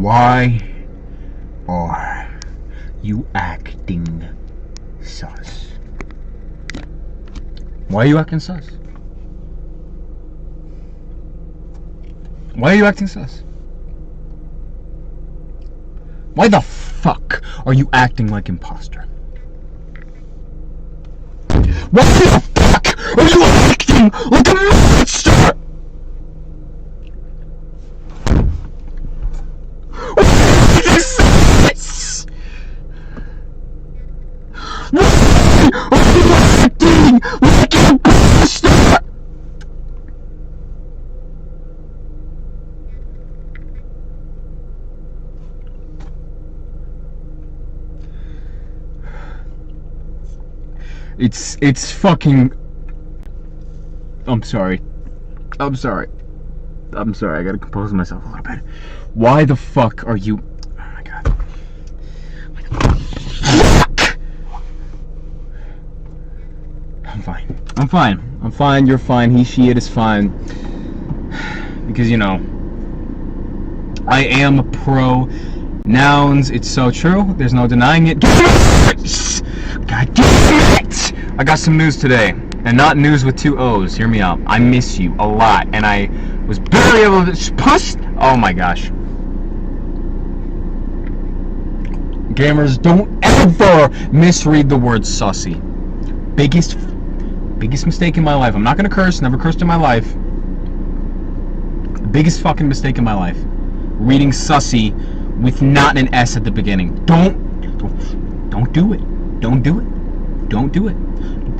Why are you acting sus? Why are you acting sus? Why are you acting sus? Why the fuck are you acting like imposter? Why the fuck are you acting like a monster? Why is this? Why are you acting like an imposter? It's fucking... I'm sorry. I gotta compose myself a little bit. Why the fuck are you... Oh my god. Fuck! I'm fine, you're fine, he, she, it is fine. Because, you know, I am a pro. Nouns, it's so true. There's no denying it. God damn it! I got some news today. And not news with 2 O's. Hear me out. I miss you a lot. And I was barely able to push. Oh my gosh. Gamers, don't ever misread the word sussy. Biggest mistake in my life. I'm not gonna curse. Never cursed in my life. The biggest fucking mistake in my life. Reading sussy with not an S at the beginning. Don't do it. Don't do it. Don't do it.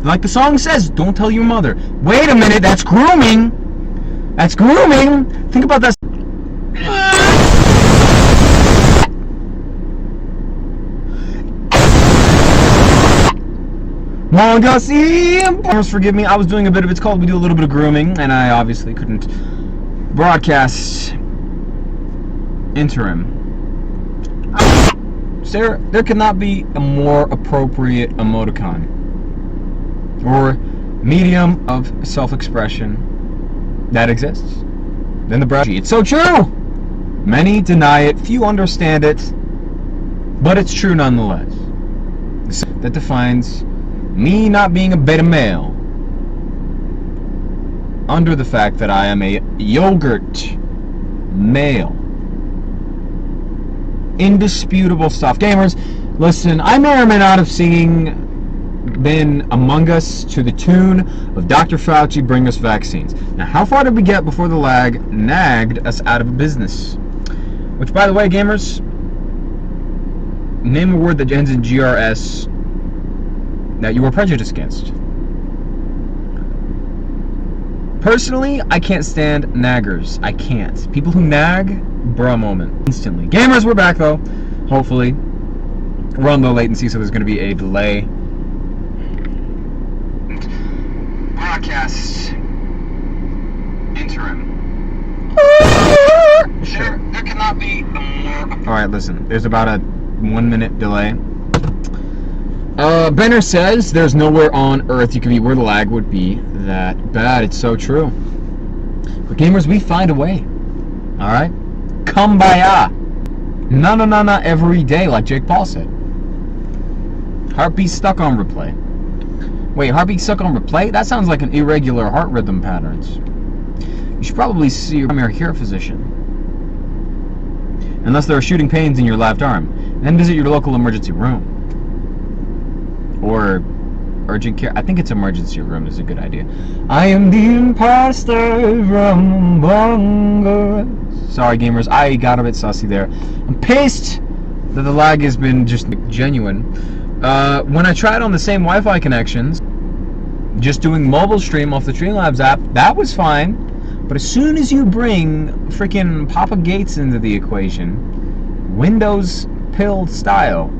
Like the song says, don't tell your mother. Wait a minute, that's grooming. That's grooming. Think about that. Forgive me, I was doing a bit of, it's called We Do a Little Bit of Grooming, and I obviously couldn't broadcast interim. Sarah, there cannot be a more appropriate emoticon or medium of self-expression that exists than the brow. It's so true! Many deny it, few understand it, but it's true nonetheless. That defines me not being a beta male under the fact that I am a yogurt male. Indisputable stuff. Gamers, listen, I may or may not have been among us to the tune of Dr. Fauci, bring us vaccines. Now, how far did we get before the lag nagged us out of business? Which, by the way, gamers, name a word that ends in GRS that you were prejudiced against. Personally, I can't stand naggers. I can't. People who nag, bruh moment. Instantly. Gamers, we're back though. Hopefully. We're on low latency, so there's going to be a delay. Broadcast interim. Sure. There cannot be a more... Alright, listen. There's about a 1-minute delay. Benner says there's nowhere on Earth you can be where the lag would be that bad. It's so true. But gamers, we find a way. Alright? Kumbaya. Na every day, like Jake Paul said. Heartbeat stuck on replay. Wait, heartbeat stuck on replay? That sounds like an irregular heart rhythm patterns. You should probably see your primary care physician. Unless there are shooting pains in your left arm. Then visit your local emergency room. Or urgent care. I think it's emergency room is a good idea. I am the imposter from among us. Sorry, gamers. I got a bit sussy there. I'm pissed that the lag has been just genuine. When I tried on the same Wi-Fi connections, just doing mobile stream off the Streamlabs app, that was fine. But as soon as you bring freaking Papa Gates into the equation, Windows pill style,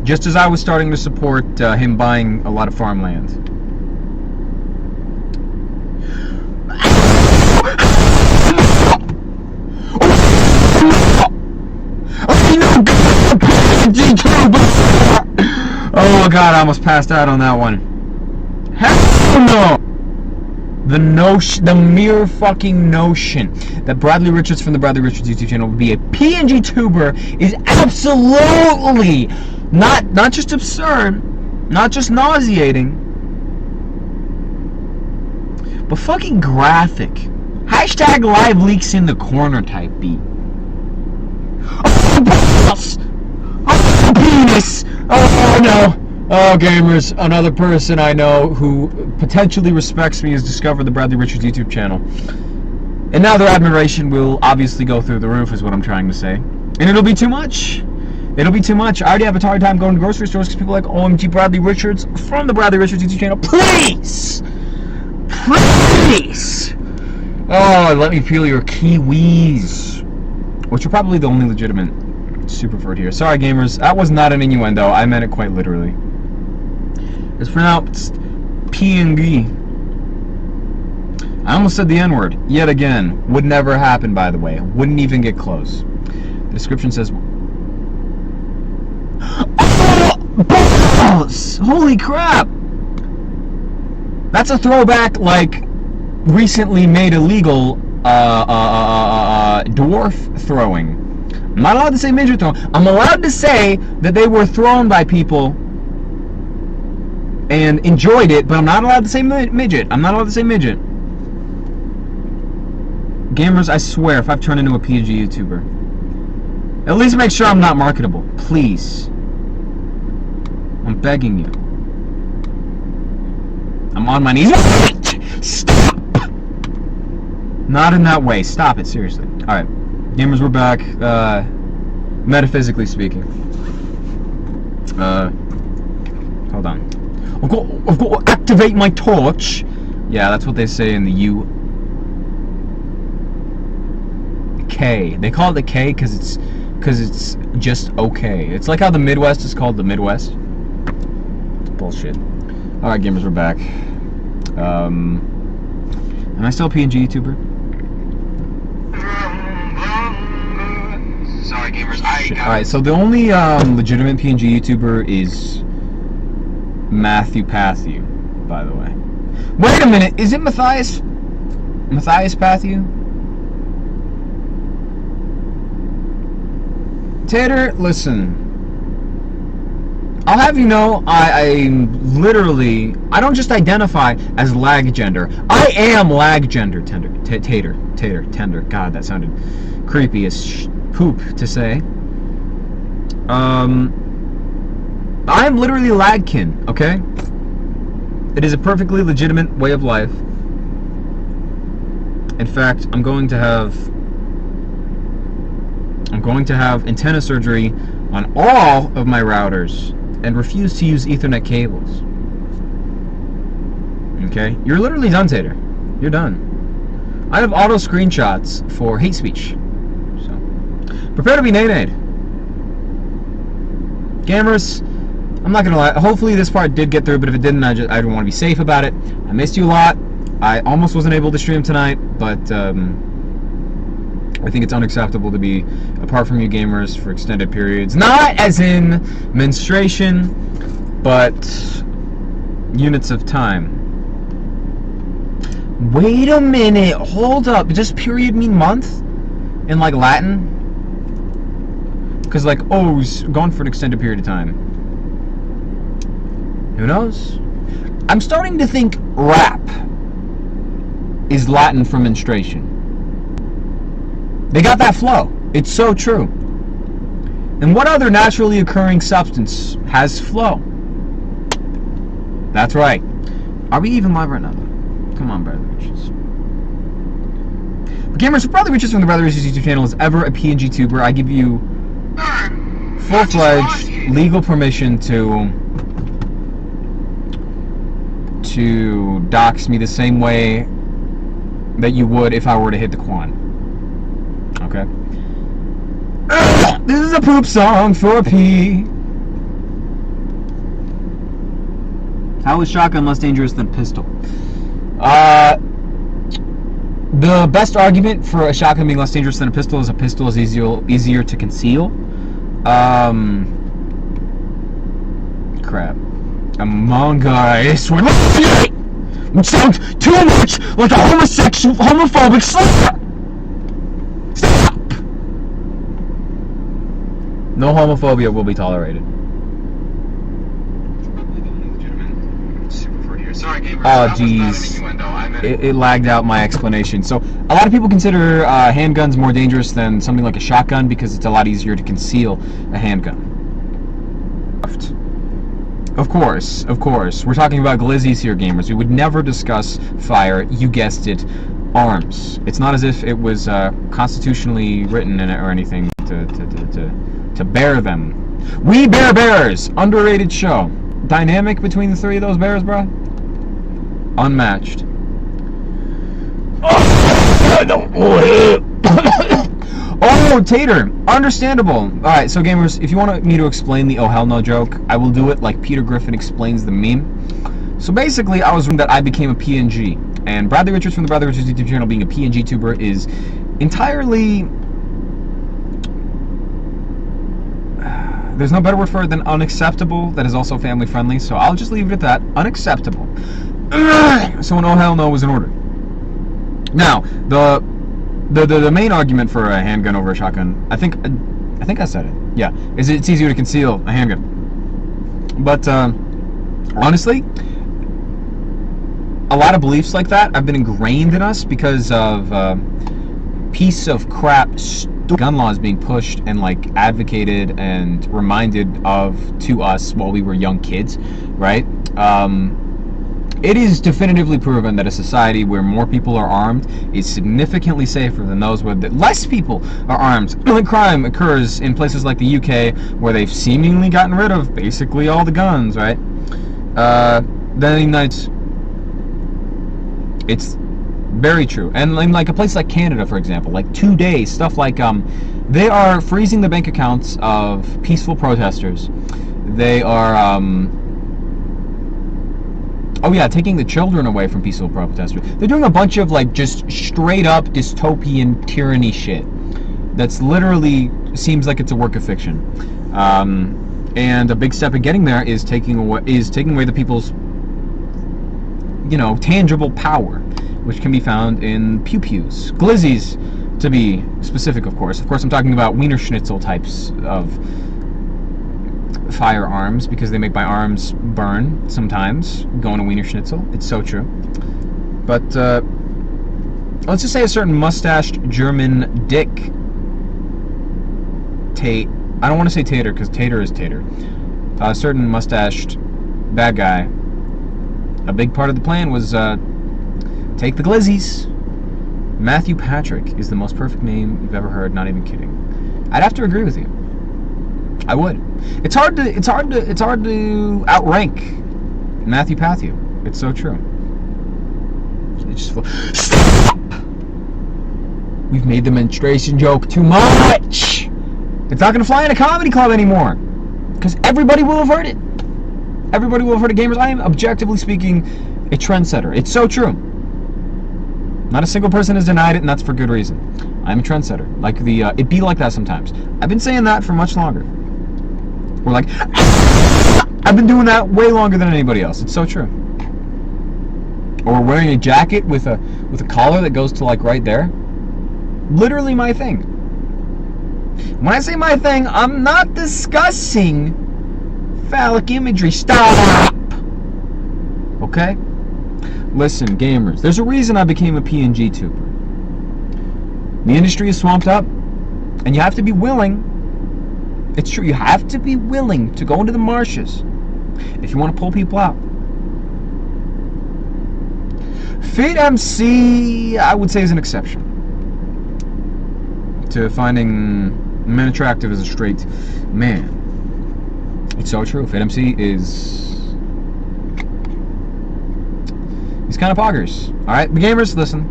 just as I was starting to support him buying a lot of farmland. Oh god, I almost passed out on that one. Hell no! the mere fucking notion that Bradley Richards from the Bradley Richards YouTube channel would be a PNG tuber is absolutely not just absurd, not just nauseating, but fucking graphic. Hashtag live leaks in the corner type beat. Oh, balls! Oh, penis! Oh, no! Oh, gamers, another person I know who potentially respects me has discovered the Bradley Richards YouTube channel. And now their admiration will obviously go through the roof, is what I'm trying to say. And it'll be too much. It'll be too much. I already have a hard time going to grocery stores because people are like, OMG Bradley Richards from the Bradley Richards YouTube channel. Please! Please! Oh, let me feel your kiwis. Which are probably the only legitimate super word here. Sorry, gamers. That was not an innuendo. I meant it quite literally. It's pronounced PNG. I almost said the N-word. Yet again. Would never happen, by the way. Wouldn't even get close. The description says... Oh! Balls! Holy crap! That's a throwback, like, recently made illegal, dwarf throwing. I'm not allowed to say midget throwing. I'm allowed to say that they were thrown by people and enjoyed it, but I'm not allowed to say midget. I'm not allowed to say midget. Gamers, I swear, if I've turned into a PNG YouTuber, at least make sure I'm not marketable. Please. I'm begging you. I'm on my knees. Stop! Not in that way. Stop it, seriously. Alright. Gamers, we're back. Metaphysically speaking. Hold on. I've got to activate my torch. Yeah, that's what they say in the UK. They call it the K because it's just okay. It's like how the Midwest is called the Midwest. It's bullshit. Alright, gamers, we're back. Am I still a PNG YouTuber? Sorry, gamers. Alright, so the only legitimate PNG YouTuber is Matthew Patthew, by the way. Wait a minute, is it Matthias? Matthias Patthew? Tater, listen. I'll have you know, I don't just identify as lag gender. I am lag gender, tender. God, that sounded creepy as poop to say. I am literally lagkin, okay? It is a perfectly legitimate way of life. In fact, I'm going to have antenna surgery on all of my routers and refuse to use Ethernet cables. Okay? You're literally done, Tater. You're done. I have auto screenshots for hate speech. So, prepare to be nay-nayed. Gamers, I'm not gonna lie. Hopefully this part did get through, but if it didn't, I don't want to be safe about it. I missed you a lot. I almost wasn't able to stream tonight, but I think it's unacceptable to be apart from you gamers for extended periods. Not as in menstruation, but units of time. Wait a minute, hold up. Does period mean month in like Latin? Because like, oh, gone for an extended period of time. Who knows? I'm starting to think rap is Latin for menstruation. They got that flow. It's so true. And what other naturally occurring substance has flow? That's right. Are we even live right now, though? Come on, Bradley Richards. Gamers, if Bradley Richards from the Bradley Richards YouTube channel is ever a PNG tuber, I give you full-fledged legal permission to dox me the same way that you would if I were to hit the Quan. Okay? This is a poop song for a pee. How is shotgun less dangerous than pistol? The best argument for a shotgun being less dangerous than a pistol is easier to conceal. Crap. Among Us. It sounds too much like a homophobic slur! Stop! No homophobia will be tolerated. Sorry, gamers. Oh, jeez. It lagged out my explanation. So, a lot of people consider handguns more dangerous than something like a shotgun because it's a lot easier to conceal a handgun. Of course. We're talking about glizzies here, gamers. We would never discuss fire, you guessed it, arms. It's not as if it was constitutionally written in it or anything to bear them. We Bear Bears! Underrated show. Dynamic between the three of those bears, bro? Unmatched. Oh, Tater! Understandable! Alright, so gamers, if you want me to explain the oh hell no joke, I will do it like Peter Griffin explains the meme. So basically, I was that I became a PNG, and Bradley Richards from the Bradley Richards YouTube channel being a PNG tuber is entirely... There's no better word for it than unacceptable. That is also family friendly, so I'll just leave it at that. Unacceptable. So an oh hell no was in order. Now, the main argument for a handgun over a shotgun, I think I said it. Yeah, is it's easier to conceal a handgun. But honestly, a lot of beliefs like that have been ingrained in us because of piece of crap gun laws being pushed and like advocated and reminded of to us while we were young kids, right? It is definitively proven that a society where more people are armed is significantly safer than those where less people are armed. Crime occurs in places like the UK where they've seemingly gotten rid of basically all the guns, right? Then the United States, it's very true. And in like a place like Canada, for example, like today, stuff like they are freezing the bank accounts of peaceful protesters. They are oh yeah, taking the children away from peaceful protesters. They're doing a bunch of like just straight up dystopian tyranny shit. That's literally seems like it's a work of fiction. And a big step in getting there is taking away the people's, you know, tangible power, which can be found in pew-pews. Glizzies, to be specific, of course. Of course, I'm talking about Wiener Schnitzel types of firearms, because they make my arms burn sometimes, going to Wiener Schnitzel. It's so true. But, let's just say a certain mustached German dick... I don't want to say tater, because tater is tater. A certain mustached bad guy. A big part of the plan was, take the glizzies. Matthew Patrick is the most perfect name you've ever heard, not even kidding. I'd have to agree with you. I would. It's hard to outrank Matthew Patthew. It's so true. Stop! We've made the menstruation joke too much. It's not going to fly in a comedy club anymore, because everybody will have heard it. Everybody will have heard it. Gamers, I am objectively speaking a trendsetter. It's so true. Not a single person has denied it, and that's for good reason. I'm a trendsetter. Like the it be like that sometimes. I've been saying that for much longer. Or like, I've been doing that way longer than anybody else. It's so true. Or wearing a jacket with a collar that goes to like right there. Literally my thing. When I say my thing, I'm not discussing phallic imagery. Stop! Okay? Listen, gamers, there's a reason I became a PNG tuber. The industry is swamped up, and you have to be willing. It's true, you have to be willing to go into the marshes if you want to pull people out. Fit MC, I would say, is an exception to finding men attractive as a straight man. It's so true. Fit MC is... he's kind of poggers. Alright, but gamers, listen.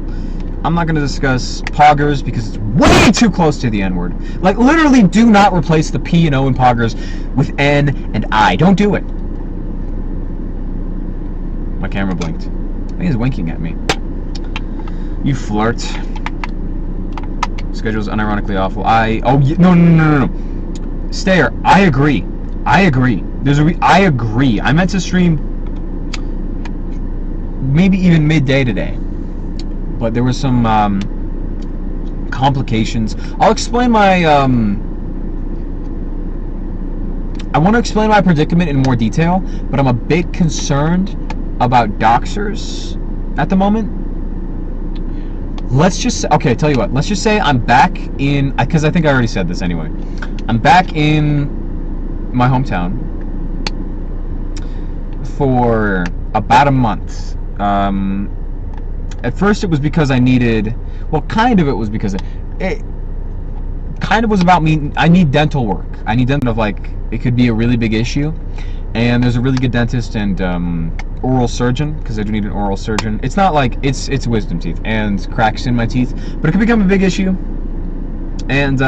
I'm not going to discuss poggers because it's way too close to the N-word. Like, literally do not replace the P and O in poggers with N and I. Don't do it. My camera blinked. I think he's winking at me. You flirt. Schedule's unironically awful. No. Stayer, I agree. I agree. I agree. I meant to stream maybe even midday today. But there was some complications. I'll explain my I want to explain my predicament in more detail, but I'm a bit concerned about doxers at the moment. Let's just, okay, tell you what, let's just say I'm back in, because I think I already said this anyway. I'm back in my hometown for about a month. At first it was because I needed, well, kind of it was because it kind of was about me. I need dental work. I need dental, like, it could be a really big issue, and there's a really good dentist and oral surgeon, because I do need an oral surgeon. It's not like it's wisdom teeth and cracks in my teeth, but it could become a big issue, and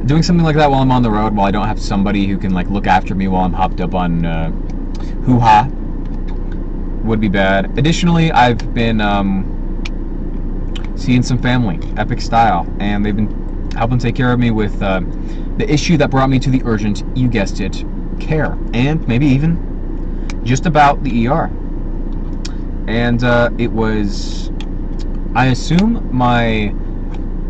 doing something like that while I'm on the road, while I don't have somebody who can, like, look after me while I'm hopped up on hoo-ha, would be bad. Additionally, I've been seeing some family, epic style, and they've been helping take care of me with the issue that brought me to the urgent, you guessed it, care, and maybe even just about the ER. And it was, I assume,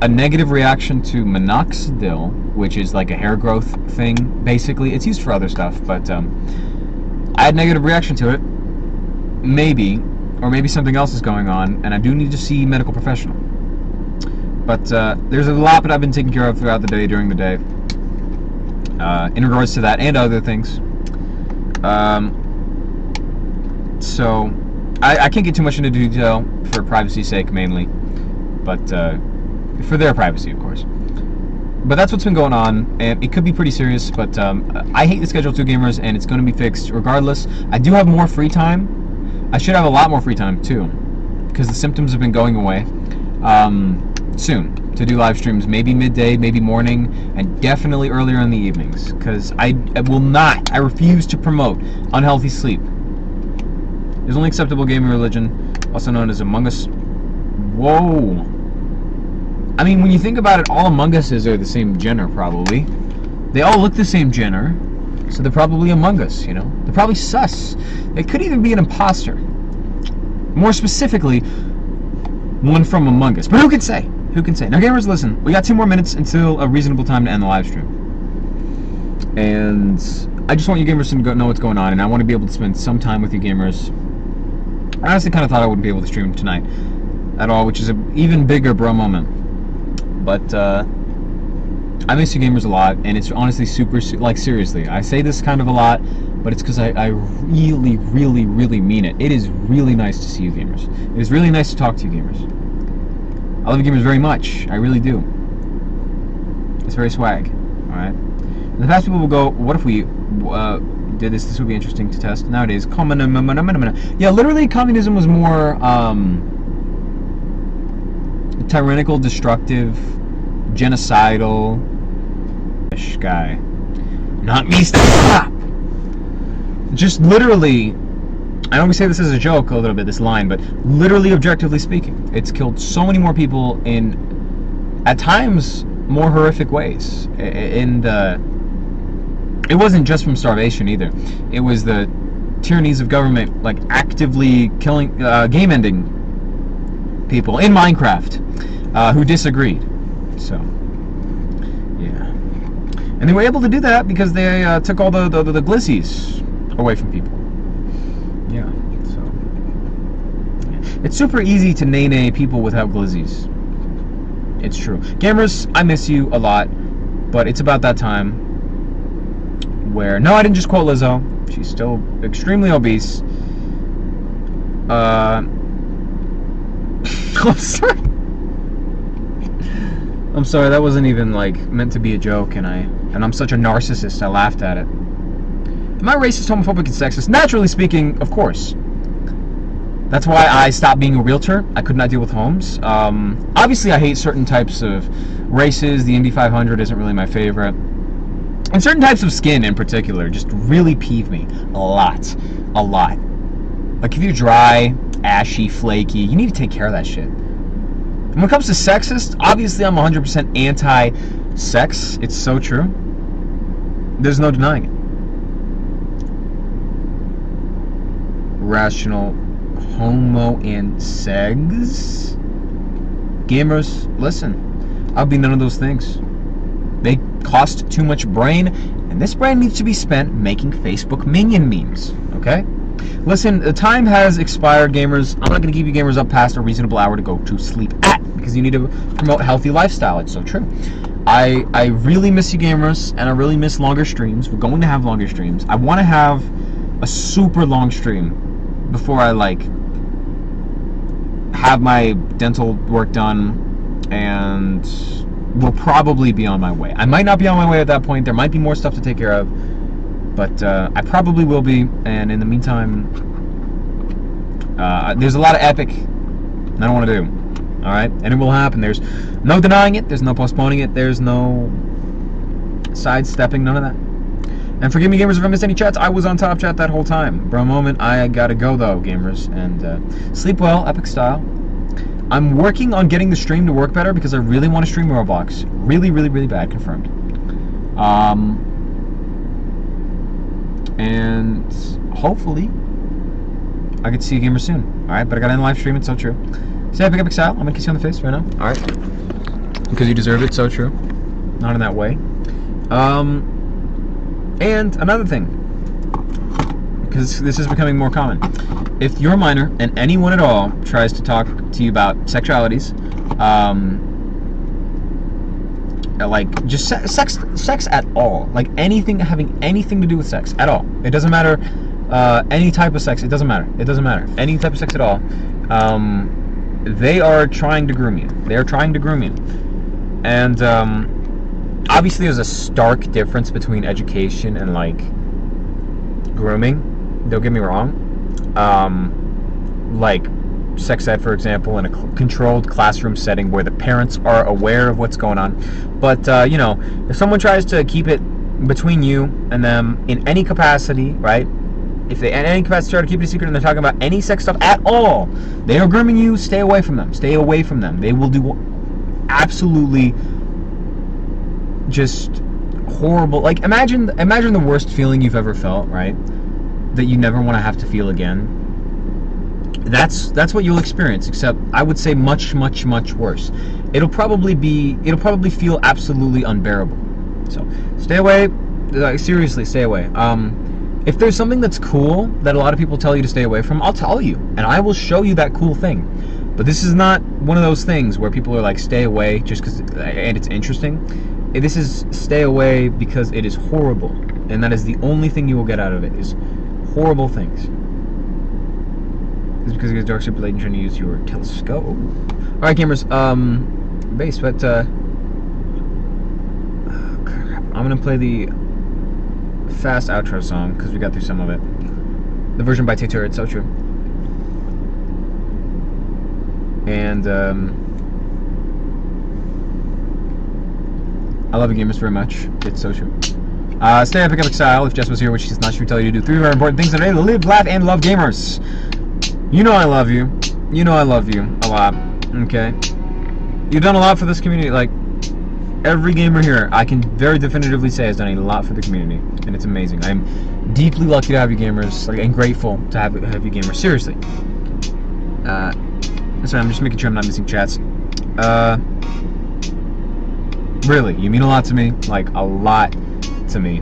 a negative reaction to minoxidil, which is like a hair growth thing, basically. It's used for other stuff, but I had a negative reaction to it. Maybe, or maybe something else is going on, and I do need to see a medical professional. But there's a lot that I've been taking care of throughout the day, during the day, in regards to that and other things. So I can't get too much into detail for privacy's sake, mainly, but for their privacy, of course. But that's what's been going on, and it could be pretty serious, but I hate the Schedule 2 gamers, and it's going to be fixed regardless. I do have more free time. I should have a lot more free time, too, because the symptoms have been going away. Soon, to do live streams, maybe midday, maybe morning, and definitely earlier in the evenings, because I refuse to promote unhealthy sleep. There's only acceptable gaming religion, also known as Among Us. Whoa. I mean, when you think about it, all Among Uses are the same genre, probably. They all look the same genre, so they're probably Among Us, you know? They're probably sus. It could even be an imposter. More specifically, one from Among Us. But who can say? Who can say? Now, gamers, listen. We got 2 more minutes until a reasonable time to end the live stream. And I just want you gamers to know what's going on, and I want to be able to spend some time with you gamers. I honestly kind of thought I wouldn't be able to stream tonight at all, which is an even bigger bro moment. But I miss you gamers a lot, and it's honestly super, like, seriously. I say this kind of a lot, but it's because I really, really, really mean it. It is really nice to see you gamers. It is really nice to talk to you gamers. I love you gamers very much. I really do. It's very swag. Alright? In the past, people will go, what if we did this? This would be interesting to test. Nowadays, yeah, literally, communism was more tyrannical, destructive, genocidal guy. Not me, stop! Just literally, I know we say this as a joke a little bit, this line, but literally, objectively speaking, it's killed so many more people in, at times, more horrific ways. And it wasn't just from starvation either. It was the tyrannies of government, like, actively killing, game-ending people in Minecraft who disagreed. So, yeah. And they were able to do that because they took all the glizzies away from people. Yeah, so. Yeah. It's super easy to nay-nay people without glizzies. It's true. Gamers, I miss you a lot, but it's about that time where, no, I didn't just quote Lizzo. She's still extremely obese. I'm sorry, that wasn't even, like, meant to be a joke, and I'm such a narcissist, I laughed at it. Am I racist, homophobic, and sexist? Naturally speaking, of course. That's why I stopped being a realtor. I could not deal with homes. Obviously, I hate certain types of races. The Indy 500 isn't really my favorite. And certain types of skin, in particular, just really peeve me a lot. A lot. Like, if you're dry, ashy, flaky, you need to take care of that shit. And when it comes to sexist, obviously I'm 100% anti-sex. It's so true. There's no denying it. irrational, homo, and segs. Gamers, listen, I'll be none of those things. They cost too much brain, and this brain needs to be spent making Facebook minion memes, okay? Listen, the time has expired, gamers. I'm not going to keep you gamers up past a reasonable hour to go to sleep at, because you need to promote healthy lifestyle. It's so true. I really miss you, gamers, and I really miss longer streams. We're going to have longer streams. I want to have a super long stream before I, like, have my dental work done, and will probably be on my way. I might not be on my way at that point. There might be more stuff to take care of, but I probably will be. And in the meantime, there's a lot of epic I don't want to do. All right, and it will happen. There's no denying it. There's no postponing it. There's no sidestepping. None of that. And forgive me, gamers, if I missed any chats. I was on top chat that whole time. For a moment, I gotta go though, gamers. And sleep well, epic style. I'm working on getting the stream to work better because I really want to stream Roblox. Really, really, really bad. Confirmed. And hopefully, I could see you gamers soon. All right, but I gotta end the live stream. It's so true. Say epic style. I'm gonna kiss you on the face right now. All right, because you deserve it. So true. Not in that way. And another thing, because this is becoming more common. If you're a minor and anyone at all tries to talk to you about sexualities, like just sex at all, like anything having anything to do with sex at all, it doesn't matter. Any type of sex, it doesn't matter. It doesn't matter. Any type of sex at all. They are trying to groom you. They are trying to groom you. And obviously there's a stark difference between education and, like, grooming. Don't get me wrong. Like sex ed, for example, in a controlled classroom setting where the parents are aware of what's going on. But, you know, if someone tries to keep it between you and them in any capacity, right? If they in any capacity try to keep it a secret and they're talking about any sex stuff at all, they are grooming you. Stay away from them. Stay away from them. They will do absolutely just horrible. Like, imagine the worst feeling you've ever felt, right? That you never want to have to feel again. That's what you'll experience, except I would say much, much, much worse. It'll probably feel absolutely unbearable. So stay away. Like, seriously, stay away. If there's something that's cool that a lot of people tell you to stay away from, I'll tell you, and I will show you that cool thing. But this is not one of those things where people are like, stay away just because and it's interesting. This is stay away because it is horrible, and that is the only thing you will get out of it, is horrible things. It's because it gets dark super late and trying to use your telescope. Alright, gamers, base, but oh, crap. I'm gonna play the fast outro song because we got through some of it. The version by Tatur, it's so true. And I love you, gamers, very much. It's so true. Stay epic style. If Jess was here, which she's not, she would tell you to do 3 very important things today to live, laugh, and love, gamers. You know I love you. You know I love you a lot. Okay? You've done a lot for this community. Like, every gamer here, I can very definitively say, has done a lot for the community, and it's amazing. I'm deeply lucky to have you gamers, like, and grateful to have you gamers. Seriously. Sorry, I'm just making sure I'm not missing chats. Really, you mean a lot to me, like a lot to me.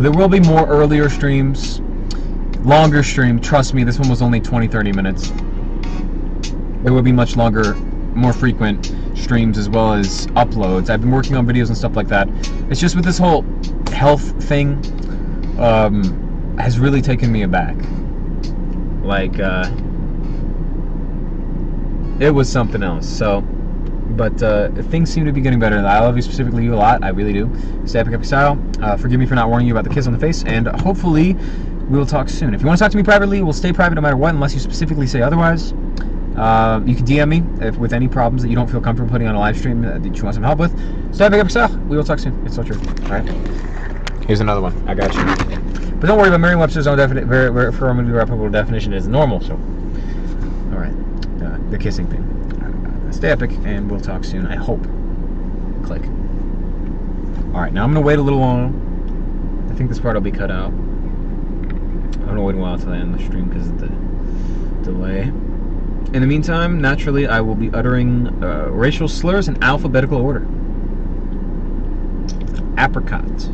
There will be more earlier streams, longer stream. Trust me, this one was only 20-30 minutes. There will be much longer, more frequent streams as well as uploads. I've been working on videos and stuff like that. It's just with this whole health thing, has really taken me aback. Like, it was something else. So, but things seem to be getting better. I love you, specifically you, a lot. I really do. Stay epic style. Forgive me for not warning you about the kiss on the face, and hopefully we will talk soon. If you want to talk to me privately, we'll stay private no matter what, unless you specifically say otherwise. You can DM me with any problems that you don't feel comfortable putting on a live stream that you want some help with. Stay epic style. We will talk soon. It's so true. All right. Here's another one. I got you. But don't worry about Merriam-Webster's own very firmly reputable definition is normal. So, all right. The kissing thing. Stay epic, and we'll talk soon. I hope. Click. All right. Now I'm gonna wait a little long. I think this part will be cut out. gonna wait a while until I end the stream because of the delay. In the meantime, naturally, I will be uttering racial slurs in alphabetical order. Apricot.